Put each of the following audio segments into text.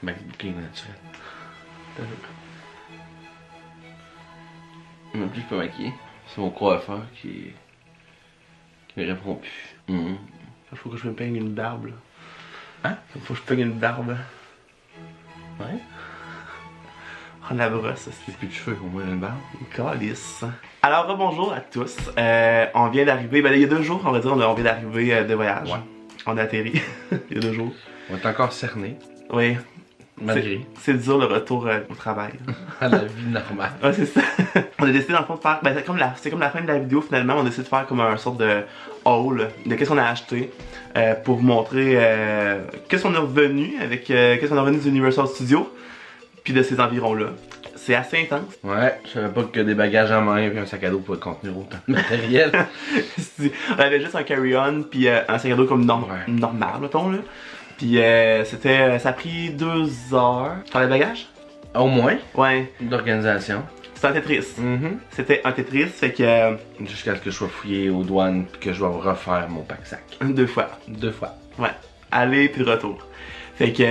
MacBook est naturel. Non plus, je peux maquiller. C'est mon coiffeur qui me répond plus. Il faut que je me peigne une barbe là. Hein? Il faut que je peigne une barbe. Ouais? Oh la brosse, J'ai plus de cheveux, au moins une barbe. Calice. Alors rebonjour à tous. On vient d'arriver, ben il y a 2 jours on va dire, on vient d'arriver de voyage. Ouais. On a atterri il y a 2 jours. On est encore cerné. Oui. Malgré. C'est dur le retour au travail. À la vie normale. Ouais, c'est ça. On a décidé dans le fond de faire. Ben, c'est comme la fin de la vidéo finalement. On a décidé de faire comme un sorte de haul de qu'est-ce qu'on a acheté pour vous montrer qu'est-ce qu'on est revenu avec. Qu'est-ce qu'on est revenu d'Universal Studios. Puis de ces environs-là. C'est assez intense. Ouais, je savais pas que des bagages en main et un sac à dos pouvaient contenir autant de matériel. On avait juste un carry-on puis un sac à dos comme normal, mettons là. Puis ça a pris 2 heures. Faire les bagages? Au moins. Ouais. D'organisation. C'était un Tetris. C'était un Tetris, fait que. Jusqu'à ce que je sois fouillé aux douanes puis que je dois refaire mon pack-sac. 2 fois. 2 fois. Ouais. Aller puis retour. Fait que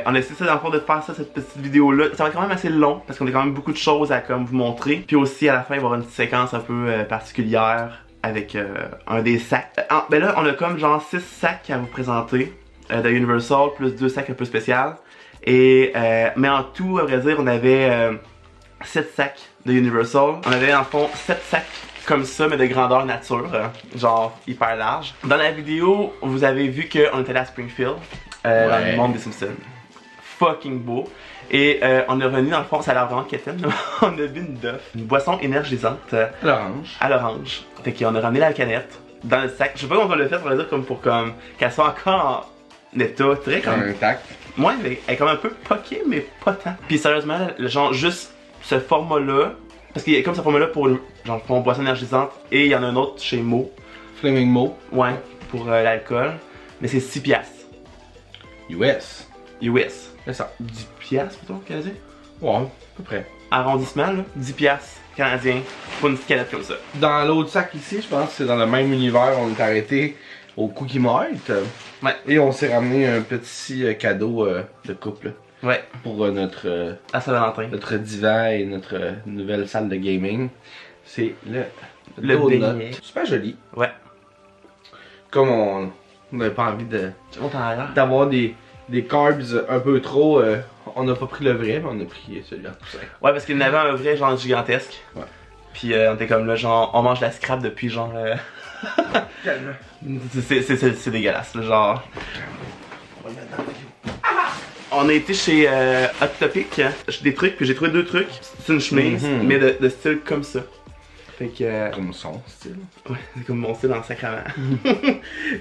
on a essayé ça dans le fond de faire ça, cette petite vidéo là. Ça va être quand même assez long parce qu'on a quand même beaucoup de choses à comme vous montrer. Puis aussi à la fin il va y avoir une séquence un peu particulière avec un des sacs. Ben là on a comme genre 6 sacs à vous présenter de Universal plus 2 sacs un peu spéciaux. Et mais en tout à vrai dire on avait 7 sacs de Universal. On avait en fond 7 sacs comme ça mais de grandeur nature, genre hyper large. Dans la vidéo vous avez vu qu'on était allé à Springfield. Dans le monde des Simpsons. Fucking beau. Et on est revenu dans le fond, ça a l'air vraiment quétaine. On a bu une Duff, une boisson énergisante. À l'orange. Fait qu'on a ramené la canette dans le sac. Je sais pas comment on l'a fait, on va dire comme pour comme qu'elle soit encore en état très comme. Intact. Ouais, mais elle est comme un peu poquée, mais pas tant. Puis sérieusement, le genre juste ce format-là. Parce qu'il y a comme ce format-là pour genre pour une boisson énergisante. Et il y en a un autre chez Mo. Flaming Mo. Ouais, pour l'alcool. Mais c'est 6 piastres. US. US. C'est ça. 10 piastres plutôt, canadien? Ouais, à peu près. Arrondissement, là. 10 piastres canadien pour une canette comme ça. Dans l'autre sac ici, je pense que c'est dans le même univers, on est arrêté au Cookie Mart. Ouais. Et on s'est ramené un petit cadeau de couple. Ouais. Pour notre à Saint-Valentin. Notre divan et notre nouvelle salle de gaming. C'est le beignet. Super joli. Ouais. Comme on n'avait pas envie d'avoir des carbs un peu trop, on n'a pas pris le vrai, mais on a pris celui en poussin. Ouais, parce qu'il y en avait un vrai genre gigantesque. Ouais. Puis on était comme là, genre, on mange la scrap depuis genre. C'est dégueulasse, là, genre. On va le mettre dans la vidéo. On a été chez Hot Topic, des trucs, puis j'ai trouvé 2 trucs. C'est une chemise, mais de style comme ça. Fait que. Comme son style. Ouais, c'est comme mon style dans le sacrament.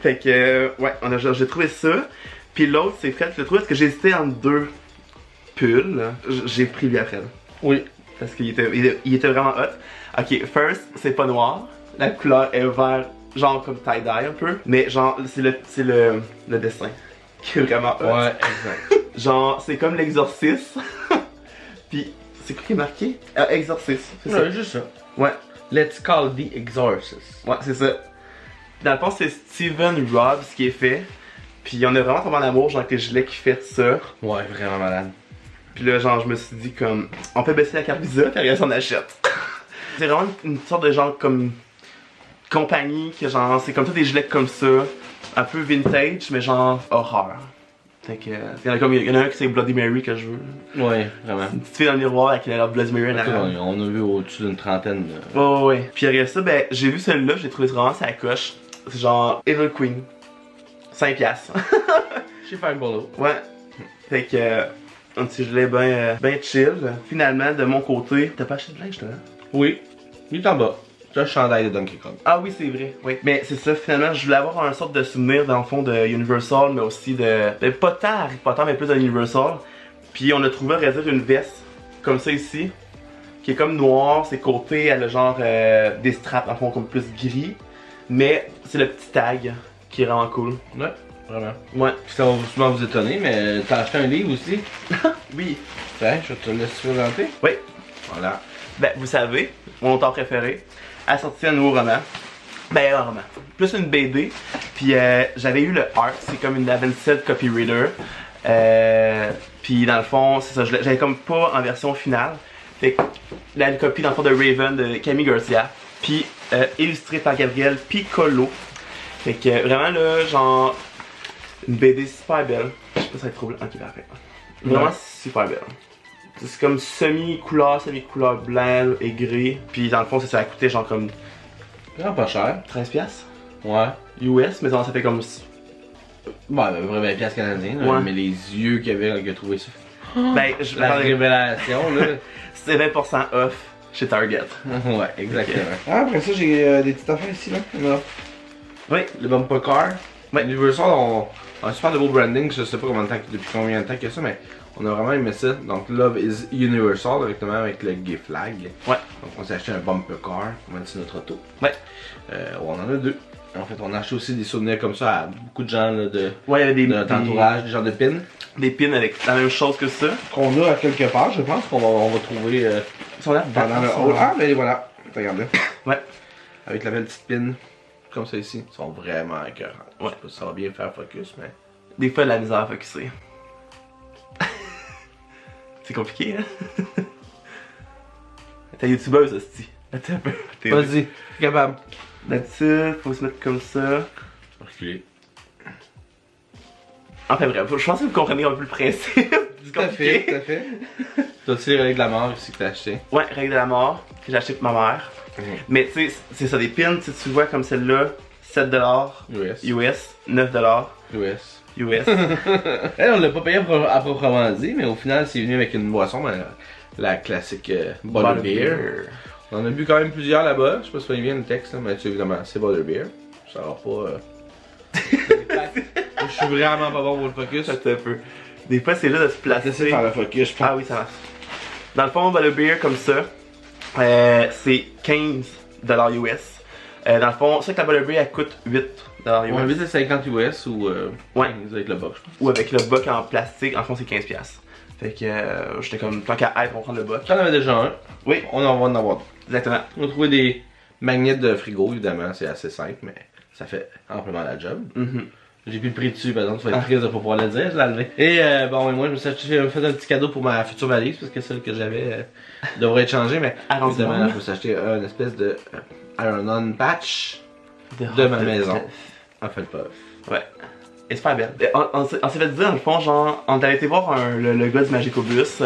Fait que, ouais, j'ai trouvé ça. Puis l'autre, c'est Fred, je le trouve parce que j'ai hésité entre 2 pulls. J'ai pris lui après. Oui. Parce qu'il était vraiment hot. Ok, first, c'est pas noir. La couleur est vert, genre comme tie-dye un peu. Mais genre, c'est le dessin qui est vraiment hot. Ouais, exact. Genre, c'est comme l'exorcisme. Puis, c'est quoi qui est marqué? Exorcisme, c'est ça? Ouais, juste ça. Ouais. Let's call the Exorcist. Ouais, c'est ça. Dans le fond, c'est Steven Robbs qui est fait. Puis on a vraiment tombé en amour, genre avec les gilets qui fait ça. Ouais, vraiment malade. Puis là, genre, je me suis dit comme, on peut baisser la carte Visa, puis après on achète. C'est vraiment une sorte de genre comme compagnie que genre, c'est comme ça des gilets comme ça, un peu vintage, mais genre horreur. Fait que, il y en a un qui c'est Bloody Mary que je veux. Ouais, vraiment. Une petite fille dans le miroir avec la Bloody Mary en arrière. On a vu au-dessus d'une trentaine. Ouais. Puis après ça, ben, j'ai vu celle-là, j'ai trouvé vraiment sa coche. C'est genre Evil Queen. 5 piastres. Chez Fireball. Ouais. Fait que, un petit gilet ben chill. Finalement, de mon côté, t'as pas acheté de linge, toi? Oui. Il est en bas. C'est un chandail de Donkey Kong. Ah oui, c'est vrai. Oui. Mais c'est ça, finalement, je voulais avoir un sorte de souvenir dans le fond de Universal, mais aussi de. Ben, pas tant Harry Potter, mais plus de Universal. Puis on a trouvé, à vrai dire, une veste comme ça ici, qui est comme noire, ses côtés, elle a genre des straps, en fond, comme plus gris. Mais c'est le petit tag qui est vraiment cool. Ouais, vraiment. Ouais. Ça va sûrement vous étonner, mais t'as acheté un livre aussi? Oui. Ouais, je te laisse présenter. Oui. Voilà. Ben, vous savez, mon auteur préféré a sorti un nouveau roman. Ben, un roman. Plus une BD. Puis j'avais eu le Art, c'est comme une Avenset Copy Reader. Puis dans le fond, c'est ça, j'avais comme pas en version finale. Fait que la copie dans le fond de Raven de Camille Garcia, puis illustrée par Gabriel Piccolo. Fait que vraiment là, genre, une BD super belle. Je sais pas si ça va être trop blanc. Ok, parfait. Vraiment super belle. C'est comme semi-couleur blanc et gris. Puis dans le fond, ça a coûté genre comme. Vraiment pas cher. 13$. Ouais. US, mais ça fait comme. Bon, à peu près 20$ canadiens, Ouais. mais les yeux qu'il y avait quand il a trouvé ça. Ben, La révélation, là. C'est 20% off chez Target. Ouais, exactement. Ah, après ça, j'ai des petites affaires ici, là. Oui. Le bumper car. Ouais. Universal, on a un super nouveau branding, je sais pas depuis combien de temps qu'il y a ça, mais on a vraiment aimé ça. Donc, Love is Universal, directement avec le gay flag. Ouais. Donc, on s'est acheté un bumper car pour mettre sur notre auto. Ouais. On en a 2. En fait, on a acheté aussi des souvenirs comme ça à beaucoup de gens là, Ouais, il y avait de notre entourage, des genres de pins. Des pins avec la même chose que ça. Qu'on a à quelque part, je pense qu'on va trouver Ils sont là pendant le haul. Ah, mais voilà, regardez. Ouais. Avec la belle petite pin, comme ça ici. Ils sont vraiment écœurants. Ouais. Je sais pas si ça va bien faire focus, mais. Des fois, de la misère à focusser. C'est compliqué, hein? T'es youtubeuse, hostie. Attends un peu. Vas-y, t'es capable. Là-dessus, faut se mettre comme ça. Reculer. Enfin bref, je pense que vous comprenez un peu le principe. C'est Tout à fait, tout à fait. T'as aussi les règles de la mort ici que t'as acheté. Ouais, règle de la mort, que j'ai acheté pour ma mère. Mais tu sais, c'est ça, des pins, tu vois comme celle-là, 7$ US, 9$ US. US. Elle, on l'a pas payé à proprement dit, mais au final, c'est venu avec une boisson, ben, la classique Butterbeer. On en a bu quand même plusieurs là-bas. Je sais pas si ça vient le texte, là, mais évidemment, c'est Butterbeer. Ça va pas. Je suis vraiment pas bon pour le focus. Attends un peu. Des fois, c'est là de se placer. Laissez faire le focus, je pense. Ah oui, ça marche. Dans le fond, le beer comme ça, c'est 15$ US. Dans le fond, c'est que la Butterbeer elle coûte 8$ US. On invite 50 US ou Ouais. avec le box, je pense. Ou avec le buck en plastique, en fond, c'est 15$. Fait que j'étais comme, tant qu'à être, on prend le buck. J'en avais déjà un. Oui, On en va en avoir. exactement. On a trouvé des magnets de frigo, évidemment, c'est assez simple, mais ça fait amplement la job. J'ai plus le prix dessus, par exemple, tu vas être triste de pas pouvoir le dire, je l'ai enlevé. Et bon, moi je me suis fait un petit cadeau pour ma future valise, parce que celle que j'avais devrait être changée, mais évidemment, je me suis acheté une espèce de Iron-On patch de ma maison. En fait, pas. Ouais. Et super belle. On s'est fait dire, dans le fond, genre, on avait été voir le gars du Magicobus.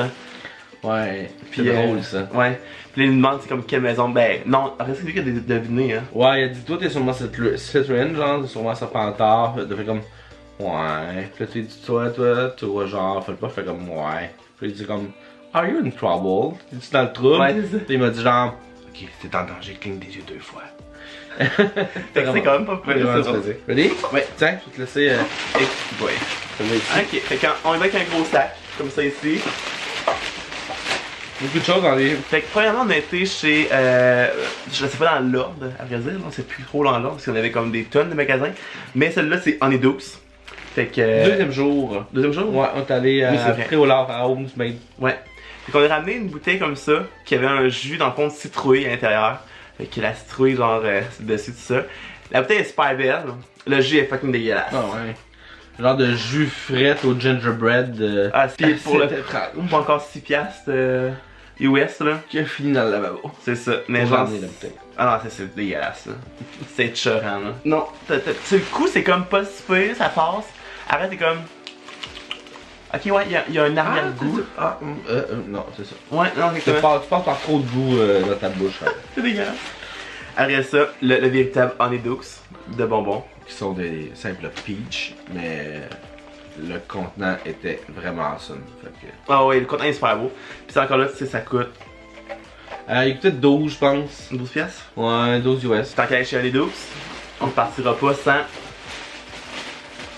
Ouais, Puis c'est drôle ça. Ouais. Puis là, il nous demande c'est comme quelle maison. Ben, non, après, c'est lui qui a deviné, hein. Ouais, il a dit, toi, t'es sûrement Slytherin, genre, t'es sûrement Serpentard. T'as fait comme, ouais. Puis là, tu dis, toi, genre, fais pas, fait comme, ouais. Puis il dit comme, are you in trouble? Il dit, dans le trouble. Ouais, c'est ça. Puis il m'a dit, genre, ok, t'es en danger, cligne des yeux 2 fois. Fait que c'est quand même pas C'est vraiment drôle. plaisir. Ready? Ouais. Tiens, je vais te laisser. Ouais. Ça va ici. Ok, fait qu'on y va avec un gros sac, comme ça ici. Beaucoup de choses dans les. Fait que premièrement, on a été chez. Je sais pas dans l'ordre, à vrai dire, on sait plus trop dans l'ordre, parce qu'on avait comme des tonnes de magasins. Mais celle-là, c'est Honeydukes. Fait que. Deuxième jour. Deuxième jour? Ouais, on est allé Oui, c'est vrai. après au Lard à Homesmade. Ouais. Fait qu'on a ramené une bouteille comme ça, qui avait un jus dans le fond de citrouille à l'intérieur. Fait que la citrouille, genre, c'est dessus, tout ça. La bouteille est super belle. Le jus est fucking dégueulasse. Ah ouais. Genre de jus frais au gingerbread. Ah, c'est pour le. C'était Pas encore 6$ US, là. qui a fini dans le lavabo. C'est ça. Mais Pour genre. ramener la bouteille. Ah non, c'est dégueulasse, là. C'est écœurant, là. Non, le coup, c'est comme pas si pire, ça passe. Après, t'es comme. Ok, ouais, il y a un arrière-goût. Non, c'est ça. Ouais, non, Tu exactement. passes par trop de goût dans ta bouche. Hein. C'est dégueulasse. Après ça, le véritable Honeydukes de bonbons. Qui sont des simples peach, mais le contenant était vraiment awesome. Fait que... Ah ouais, le contenant est super beau. Puis c'est encore là, tu sais, ça coûte il coûtait 12, je pense. 12$. Ouais, 12 US. Tant qu'à aller chez Honeydukes, on ne partira pas sans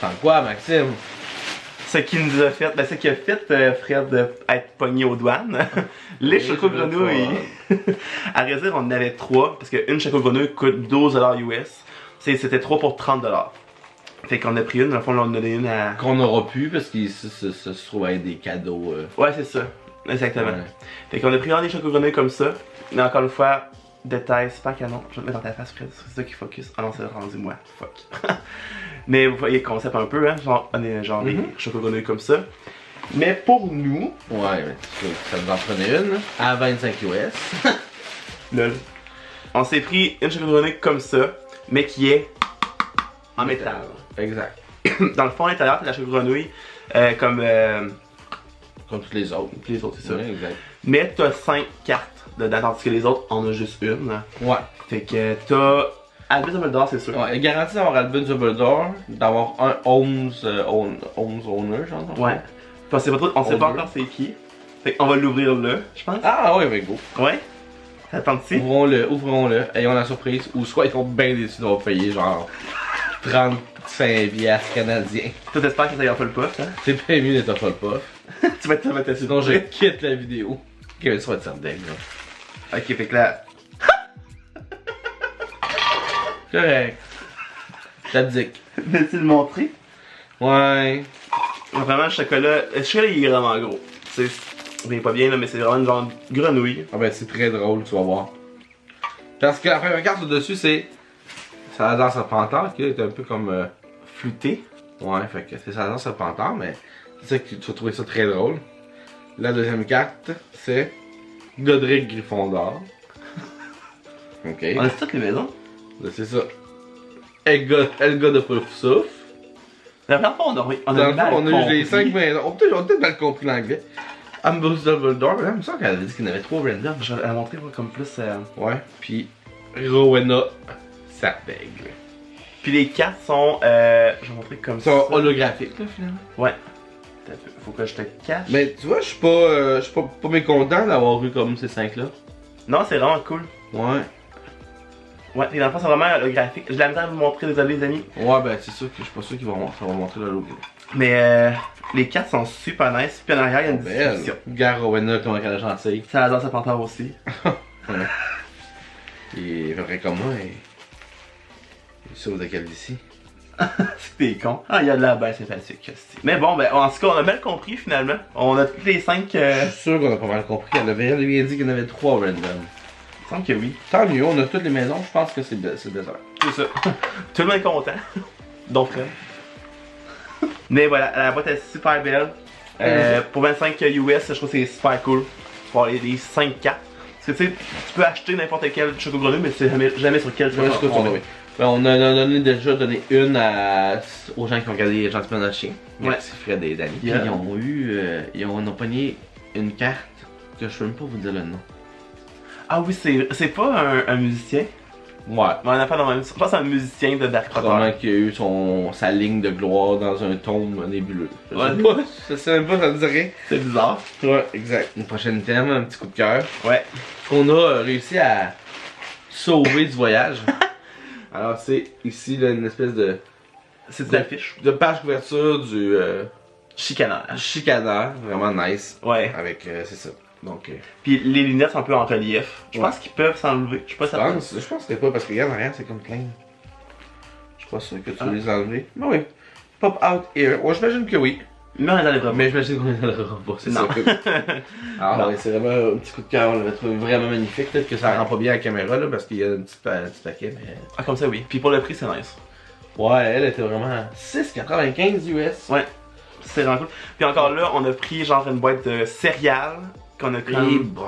Sans quoi, Maxime? ce qui nous a fait, ben ce qui a fait Fred être pogné aux douanes. Les Oui, choco-grenouilles. À vrai dire, on en avait 3, parce qu'une choco-grenouille coûte 12$ US. C'était 3 pour 30$. Fait qu'on a pris une, dans le fond, on en a donné une à. Qu'on aura pu, parce que ça se trouve être des cadeaux. Ouais, c'est ça. Exactement. Ouais. Fait qu'on a pris des choco-grenouilles comme ça. Mais encore une fois, détail super canon. Je vais te mettre dans ta face, Fred, c'est ça qui focus. Ah non, c'est rendu moi, fuck. Mais vous voyez le concept un peu, hein, genre, on est genre les chocogrenouilles comme ça. Mais pour nous... Ouais, mais ça nous en prenait une, à 25 US. Lol. On s'est pris une chocogrenouille comme ça, mais qui est en métal. Exact. Dans le fond, à l'intérieur, t'as la chocogrenouille comme toutes les autres. les autres, c'est ça. Ouais, exact. Mais t'as 5 cartes dedans, tandis que les autres en ont juste une. Ouais. Fait que t'as Albus Dumbledore, c'est sûr. Ouais, garanti d'avoir Albus Dumbledore, d'avoir un 11 owner, genre. Ouais. Puis on sait pas encore c'est qui. Fait qu'on va l'ouvrir là, je pense. Ah ouais, mais go. Ouais. Ça tente-tu? Ouvrons-le, ayons la surprise, ou soit ils sont bien déçus d'avoir payé genre 35 piastres canadiens. Toi, t'espères que ça ira pas le puff, hein? C'est bien mieux d'être un full puff. Tu vas te Sinon, je quitte la vidéo. Ok, mais ça va être ça dingue, là. Ok, fait que là. Correct. J'abdique. Veux-tu le montrer? Ouais. Vraiment, le chocolat il est vraiment gros. C'est. Vous voyez pas bien là, mais c'est vraiment une genre de grenouille. Ah ben, c'est très drôle, tu vas voir. Parce que la première carte au-dessus, c'est. Salazar Serpentard, qui est un peu comme. Flouté. Ouais, fait que c'est Salazar Serpentard, mais c'est ça que tu vas trouver ça très drôle. La deuxième carte, c'est Godric Gryffondor. Ok. On a toutes les maisons. Là, c'est ça. Elga de Poufsouffle. La première fois, on a Dans le fond, on a eu compris. les 5 maisons. On a peut-être mal compris l'anglais. Albus Dumbledore, mais là, il me semble qu'elle avait dit qu'il y en avait 3 random. Je vais la montrer comme plus. Ouais, puis Rowena Sapeg. Puis les cartes sont. Je vais montrer comme Ils ça. sont holographiques, là, finalement. Ouais. Faut que je te cache. Mais tu vois, je suis pas mécontent d'avoir eu comme ces 5-là. Non, c'est vraiment cool. Ouais. Ouais, et dans le fond, c'est vraiment holographique. Je l'ai à vous montrer, désolé les amis. Ouais, ben c'est sûr que je suis pas sûr qu'ils vont montrer le logo. Mais les cartes sont super nice. Puis en arrière, il y a une description. Regarde Rowena, comment elle est gentille. Ça adore sa panthère aussi. Ouais. Il est vrai comme moi et. Il sauve de calvitie. C'est que t'es con. Ah, il y a de la baisse sympathique. Aussi. Mais bon, ben, en tout cas, on a bien compris finalement. On a toutes les 5. Je suis sûr qu'on a pas mal compris. Elle avait bien dit qu'il y en avait 3 random. Il me semble que oui. Tant mieux, on a toutes les maisons, je pense que c'est bien. C'est ça. Tout le monde est content. Donc, Fred. Mais voilà, la boîte est super belle. Pour 25 US, je trouve que c'est super cool. Pour les 5 cartes. Parce que tu sais, tu peux acheter n'importe quel choco-grenouille, mais tu sais jamais sur quel tu vas tomber. Ben, on a déjà donné une aux gens qui ont regardé Gentiment notre chien. Merci Fred et Danny. Yeah. Ils ont pogné une carte que je peux même pas vous dire le nom. Ah oui, c'est pas un musicien. Ouais. Mais on a fait dans le même. Je pense que c'est un musicien de Dark Potter. Probablement qu'il a eu sa ligne de gloire dans un tome nébuleux. Je sais même pas, ça me dit rien. C'est bizarre. Ouais, exact. Une prochaine thème, un petit coup de cœur. Ouais. On a réussi à sauver du voyage. Alors c'est ici là, une espèce de. C'est une affiche. De page couverture du Chicaneur. Chicaneur, vraiment nice. Ouais. Avec, c'est ça. Donc. Puis les lunettes sont un peu en relief. Je Ouais. pense qu'ils peuvent s'enlever. Je sais pas si ça peut. Je pense que pas parce que regarde en arrière, c'est comme plein. Je suis pas sûr que tu veux les enlever. Mais oui. Pop out here. Ouais, j'imagine que oui. Mais on les enlèvera pas. Mais j'imagine qu'on les enlèvera pas, c'est Non. ça. Alors, ouais, c'est vraiment un petit coup de cœur. On l'avait trouvé vraiment magnifique. Peut-être que ça rend pas bien à la caméra là parce qu'il y a un petit paquet, mais. Ah, comme ça, oui. Puis pour le prix, c'est nice. Ouais, elle était vraiment 6,95 US. Ouais. C'est vraiment cool. Puis encore là, on a pris genre une boîte de céréales qu'on a Et comme bon.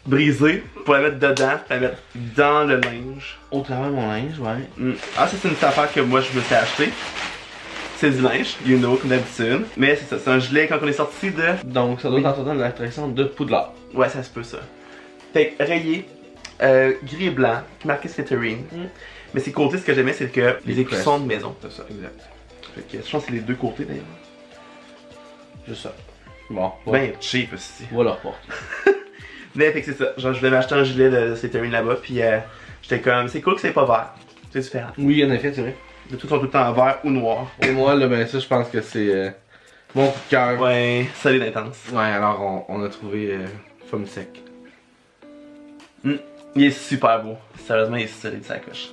brisée pour la mettre dedans, pour la mettre dans le linge. Au travers de mon linge, ouais. Ah, ça, c'est une petite affaire que moi je me suis acheté. C'est du linge, you know, comme d'habitude. Mais c'est ça, c'est un gilet quand on est sorti de. Donc, ça doit être en de l'attraction de Poudlard. Ouais, ça se peut ça. Fait que rayé, gris et blanc, marqué Slytherin. Mais ces côtés, ce que j'aimais, c'est que les écussons de maison. C'est ça, exact. Fait que je pense que c'est les deux côtés d'ailleurs. Juste ça. Bon, Ben cheap aussi. voilà leur porte. Mais fait que c'est ça. Genre, je voulais m'acheter un gilet de Slytherin là-bas, puis j'étais comme, c'est cool que c'est pas vert. C'est différent. Oui, en effet, c'est vrai. De tout sont tout le temps vert ou noir. Et moi, là, ben ça, je pense que c'est mon coup de cœur. Ouais, solide intense. Ouais, alors on a trouvé Femme Sec. Il est super beau. Sérieusement, il est solide sa coche.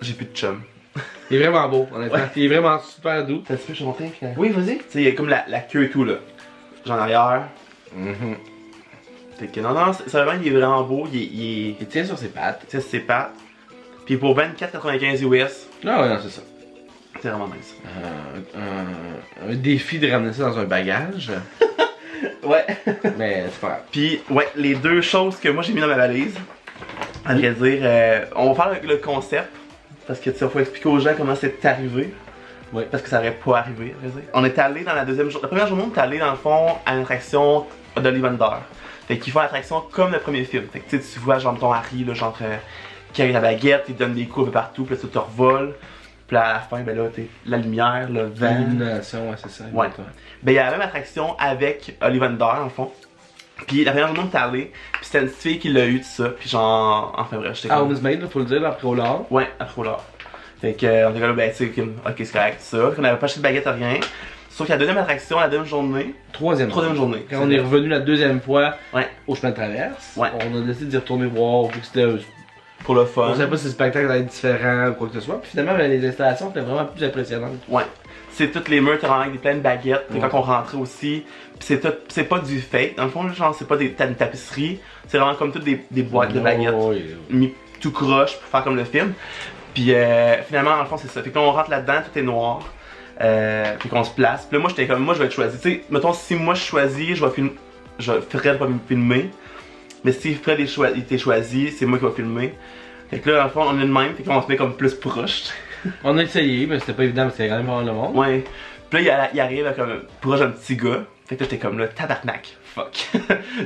J'ai plus de chum. Il est vraiment beau, honnêtement. Ouais. Il est vraiment super doux. Ça se peut, je te montrer? Oui, vas-y. Tu sais, il y a comme la queue et tout là. Genre en arrière. Fait que non, sérieusement, il est vraiment beau. Il tient sur ses pattes. tient sur ses pattes. Puis pour 24,95 US. Ah ouais, non, c'est ça. C'est vraiment nice. Un défi de ramener ça dans un bagage. Ouais. Mais c'est pas grave. Puis, ouais, les deux choses que moi j'ai mis dans ma valise. À vrai dire, on va faire le concept. Parce que tu sais, il faut expliquer aux gens comment c'est arrivé. Oui. Parce que ça aurait pas arrivé, à vrai dire. On est allé dans la deuxième journée. La première journée, on est allé dans le fond à une attraction d'Ollivander. Fait qu'ils font l'attraction comme le premier film. Fait que tu vois, genre, ton Harry, là, genre, qui arrive la baguette, il donne des coups partout, puis là, tu te revoles. Puis là, à la fin, ben là, t'es la lumière, le vent. L'illumination, ouais, c'est ça. Ouais. Ben, il y a la même attraction avec Ollivander, dans le fond. Puis la première journée, on est allé, puis c'était une petite fille qui l'a eu, tout ça. Puis genre, enfin bref, j'étais comme... Housemaid, faut le dire, après au lard. Ouais, après au lard. Fait que, on était là, ben, tu sais, ok, c'est correct, tout ça. On avait pas acheté de baguette, rien. Sauf que la deuxième attraction, la deuxième journée. Troisième journée. Quand on est revenu la deuxième fois au chemin de traverse, on a décidé d'y retourner voir, vu que c'était pour le fun. On savait pas si le spectacle allait être différent ou quoi que ce soit. Puis finalement, les installations étaient vraiment plus impressionnantes. Ouais. C'est toutes les murs, t'as vraiment avec des pleines baguettes. Quand on rentrait aussi. Puis c'est pas du fake. Dans le fond, genre, c'est pas une tapisserie. C'est vraiment comme toutes des boîtes de baguettes. Mis tout croche pour faire comme le film. Puis finalement, dans le fond, c'est ça. Fait que là, on rentre là-dedans, tout est noir. Puis qu'on se place. Puis là, moi, j'étais comme, moi, je vais être choisi. Tu sais, mettons, si moi je choisis, je vais filmer. Fred va me filmer. Mais si Fred était choisi, c'est moi qui vais filmer. Fait que là, dans le fond, on est le même. Fait qu'on se met comme plus proche. On a essayé, mais c'était pas évident, mais c'était quand même pas le monde. Ouais. Puis là, il arrive comme proche d'un petit gars. Fait que là, j'étais comme là, tabarnak. Fuck.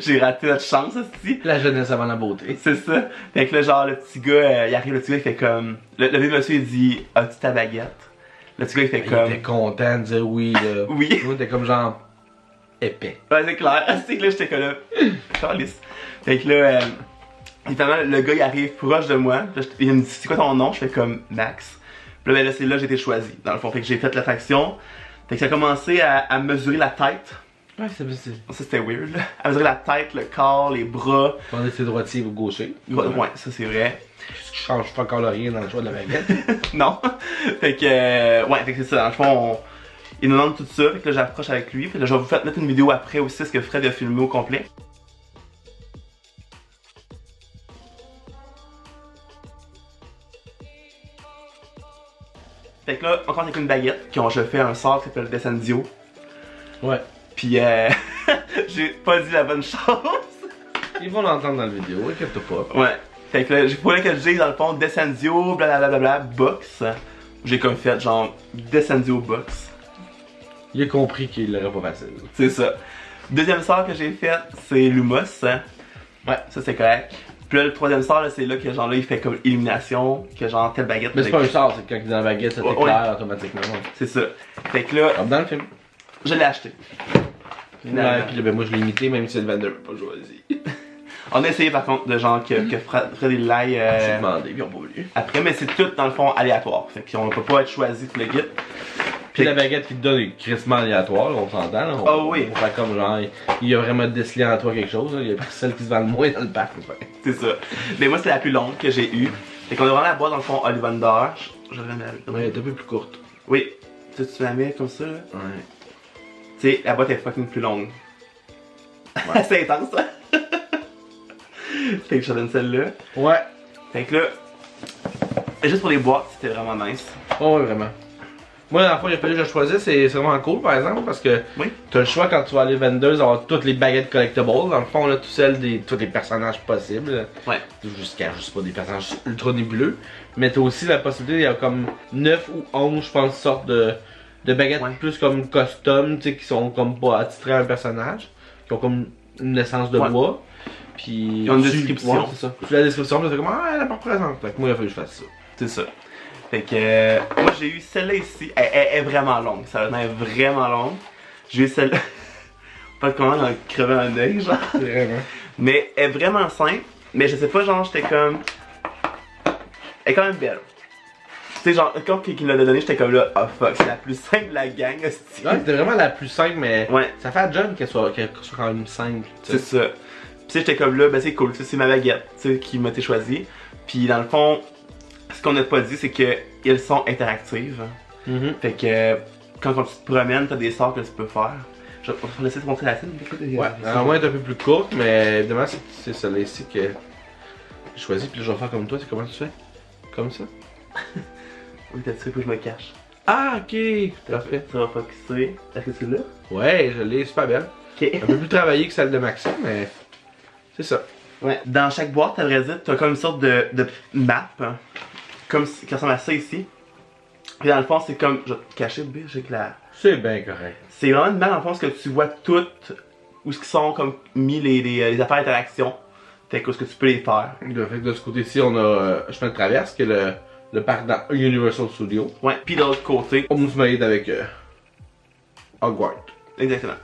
J'ai raté notre chance, aussi. La jeunesse avant la beauté. C'est ça. Fait que là, genre, le petit gars, il arrive, le petit gars, il fait comme. Le vieux monsieur, il dit, as-tu ta baguette? Le petit gars, il fait comme. Il était content de dire oui, là. Oui. Nous, on était comme genre. Épais. Ouais, c'est clair. C'est que là, j'étais comme là. Charlisse. Fait que là, évidemment, le gars, il arrive proche de moi. Là, il me dit, c'est quoi ton nom? Je fais comme Max. Puis là, ben là, c'est là que j'ai été choisi, dans le fond. Fait que j'ai fait l'attraction. Fait que ça a commencé à mesurer la tête. Ouais, c'est ça. Ça, c'était weird, là. À mesurer la tête, le corps, les bras. On était droitier ou gaucher. Ouais, ça, c'est vrai. Je change pas encore rien dans le choix de la baguette. Non. Fait que, ouais, fait que c'est ça. Dans le fond, il nous demande tout ça. Fait que là, j'approche avec lui. Fait que là, je vais vous faire mettre une vidéo après aussi, ce que Fred a filmé au complet. Fait que là, encore avec une baguette, je fais un sort qui s'appelle Descendio. Ouais. Puis j'ai pas dit la bonne chose. Ils vont l'entendre dans la vidéo, inquiète-toi pas. Ouais. Fait que là, j'ai voulu que je dise dans le fond Descendio, blablabla, box. J'ai comme fait genre Descendio box. Il a compris qu'il l'aurait pas facile. C'est ça. Deuxième sort que j'ai fait, c'est Lumos. Ouais, ça c'est correct. Puis là, le troisième sort, c'est là que genre là, il fait comme illumination, que genre telle baguette. Mais c'est pas un sort, c'est quand il est dans la baguette, ça t'éclaire automatiquement. C'est ça. Fait que là. Comme dans le film. Je l'ai acheté. Ouais, puis là, ben moi je l'ai imité, même si le vendeur n'a pas choisi. On a essayé par contre de genre que Fred il l'aille. J'ai demandé, puis ils ont pas voulu. Après, mais c'est tout dans le fond aléatoire. Fait qu'on peut pas être choisi tout le guide. Puis la baguette qu'il te donne est crissement aléatoire, là, on s'entend. Là. Oh oui. On fait comme genre, il y a vraiment décelé en toi quelque chose. Là. Il y a celle qui se vend le moins dans le parc. C'est ça. Mais moi, c'est la plus longue que j'ai eue. Fait qu'on a vraiment la boîte dans le fond Ollivander. Je vais la. Ouais, elle est un peu plus courte. Oui. Tu la mets comme ça, là? Ouais. Tu sais, la boîte est fucking plus longue. Ouais. C'est intense, ça. Fait que je te donne celle-là. Ouais. Fait que là, juste pour les boîtes, c'était vraiment nice. Oh, ouais, vraiment. Moi, la dernière fois, il a fallu que je choisisse, c'est vraiment cool par exemple, parce que tu as le choix quand tu vas aller vendeuse d'avoir toutes les baguettes collectibles. Dans le fond, là, tous les personnages possibles. Ouais. Jusqu'à, je sais pas, des personnages ultra nébuleux. Mais tu as aussi la possibilité, il y a comme 9 ou 11, je pense, sortes de baguettes plus comme custom, tu sais, qui sont comme pas attitrées à un personnage, qui ont comme une essence de bois. Puis. Ils ont une description. C'est ça. Tu la description, c'est comme, ah, elle est pas présente. Fait que moi, il a fallu que je fasse ça. C'est ça. Fait que moi j'ai eu celle-là ici, elle est vraiment longue, ça elle est vraiment longue. J'ai eu celle-là, pas de comment crever un œil genre. Vraiment. Mais elle est vraiment simple, mais je sais pas genre j'étais comme, elle est quand même belle. Tu sais genre quand il l'a donné j'étais comme là, oh fuck c'est la plus simple de la gang. Ouais c'était vraiment la plus simple mais ça fait un job qu'elle soit quand même simple. C'est ça. Puis j'étais comme là, ben c'est cool, c'est ma baguette qui m'a été choisie. Puis dans le fond, ce qu'on n'a pas dit, c'est qu'elles sont interactives. Fait que quand tu te promènes, t'as des sorts que tu peux faire. Je vais laisser te montrer la scène. Ouais, alors moi, elle est un peu plus courte, mais évidemment, c'est celle-là ici que j'ai choisi. Puis là, je vais faire comme toi. Comment tu fais? Comme ça? Oui, t'as dit que je me cache. Ah, ok, parfait. Ça va focuser. Est-ce que tu l'as? Ouais, je l'ai, super belle. Ok. Un peu plus travaillée que celle de Maxime, mais c'est ça. Ouais. Dans chaque boîte, à vrai dire, t'as comme une sorte de map, hein, comme qui ressemble à ça ici. Puis dans le fond, c'est comme. Je vais te cacher, bébé, j'ai que la. C'est bien correct. C'est vraiment une map dans le fond, ce que tu vois toutes où ce qui sont comme mis les affaires d'interaction. Fait que ce que tu peux les faire. Le fait que de ce côté-ci, on a Chemin de Traverse, qui est le parc dans Universal Studios. Ouais. Puis de l'autre côté. Home's Maid avec Hogwarts. Exactement.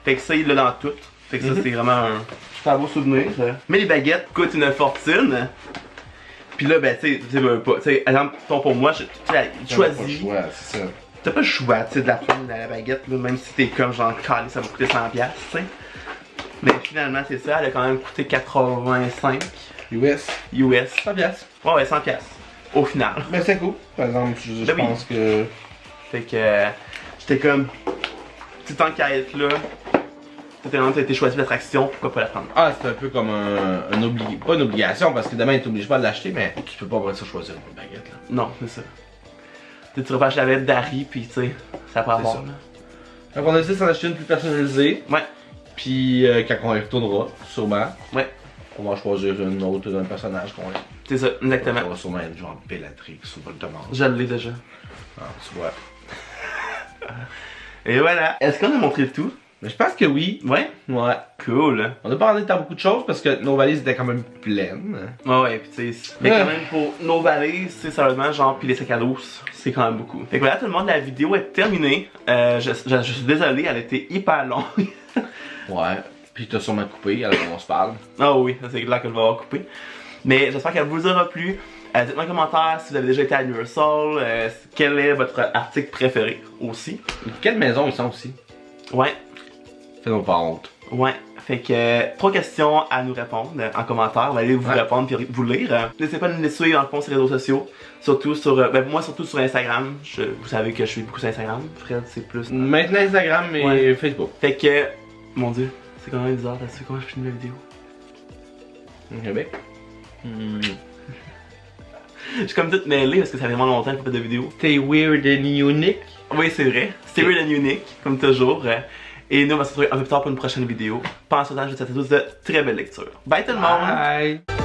Fait que ça, il l'a dans tout. Fait que ça, c'est vraiment un super beau souvenir. Mais les baguettes coûtent une fortune. Puis là, ben, tu sais, pas. Tu sais, exemple, pour moi, tu choisis. Ouais, c'est ça. T'as pas le choix, tu sais, de la prendre la baguette, là, même si t'es comme genre calé, ça va coûter 100$, tu sais. Mais finalement, c'est ça, elle a quand même coûté 85 US. 100$. Ouais, 100$. Au final. Mais c'est cool. Par exemple, je pense que. Fait que. J'étais comme. Tu sais, tant qu'à être là, t'as été choisi l'attraction, pourquoi pas la prendre? Ah, c'est un peu comme pas une obligation, parce que demain, ils t'obligent pas de l'acheter, mais tu peux pas après ça choisir une baguette, là. Non, c'est ça. Tu repars chez la baguette d'Harry, pis tu sais, ça peut avoir, là. Donc, on a décidé de s'en acheter une plus personnalisée. Ouais. Puis, quand on y retournera, sûrement. Ouais. On va choisir une autre d'un personnage qu'on aime. C'est ça, exactement. Ça va sûrement être genre Bellatrix ou Voldemort. Je l'ai déjà. Ah, tu vois. Et voilà. Est-ce qu'on a montré le tout? Mais je pense que oui. Ouais? Ouais. Cool. On a pas parlé de beaucoup de choses parce que nos valises étaient quand même pleines. Ouais, pis tu sais, mais quand même pour nos valises, c'est sérieusement genre pis les sacs à dos, c'est quand même beaucoup. Fait que voilà tout le monde, la vidéo est terminée. Je suis désolé, elle était hyper longue. Ouais. Puis t'as sûrement coupé alors qu'on se parle. Ah oui, c'est clair que je vais avoir coupé. Mais j'espère qu'elle vous aura plu. Dites-moi en commentaire si vous avez déjà été à Universal, quel est votre article préféré aussi. Et quelle maison ils sont aussi? Ouais. Fais-nous pas honte. Ouais, fait que 3 questions à nous répondre en commentaire. On va aller vous répondre puis vous lire. N'hésitez pas à nous les suivre dans le fond sur les réseaux sociaux. Surtout sur, moi surtout sur Instagram. Vous savez que je suis beaucoup sur Instagram. Fred, c'est plus. Maintenant Instagram et Facebook. Fait que, mon dieu, c'est quand même bizarre. T'as su comment je filme la vidéo? Ok, ben. Je suis comme toute mêlée parce que ça fait vraiment longtemps que je fais pas de vidéo. Stay weird and unique. Oui, c'est vrai. Stay weird and unique, comme toujours. Et nous, on va se retrouver un peu plus tard pour une prochaine vidéo. Pendant ce temps, je vous souhaite à tous de très belles lectures. Bye tout le monde! Bye!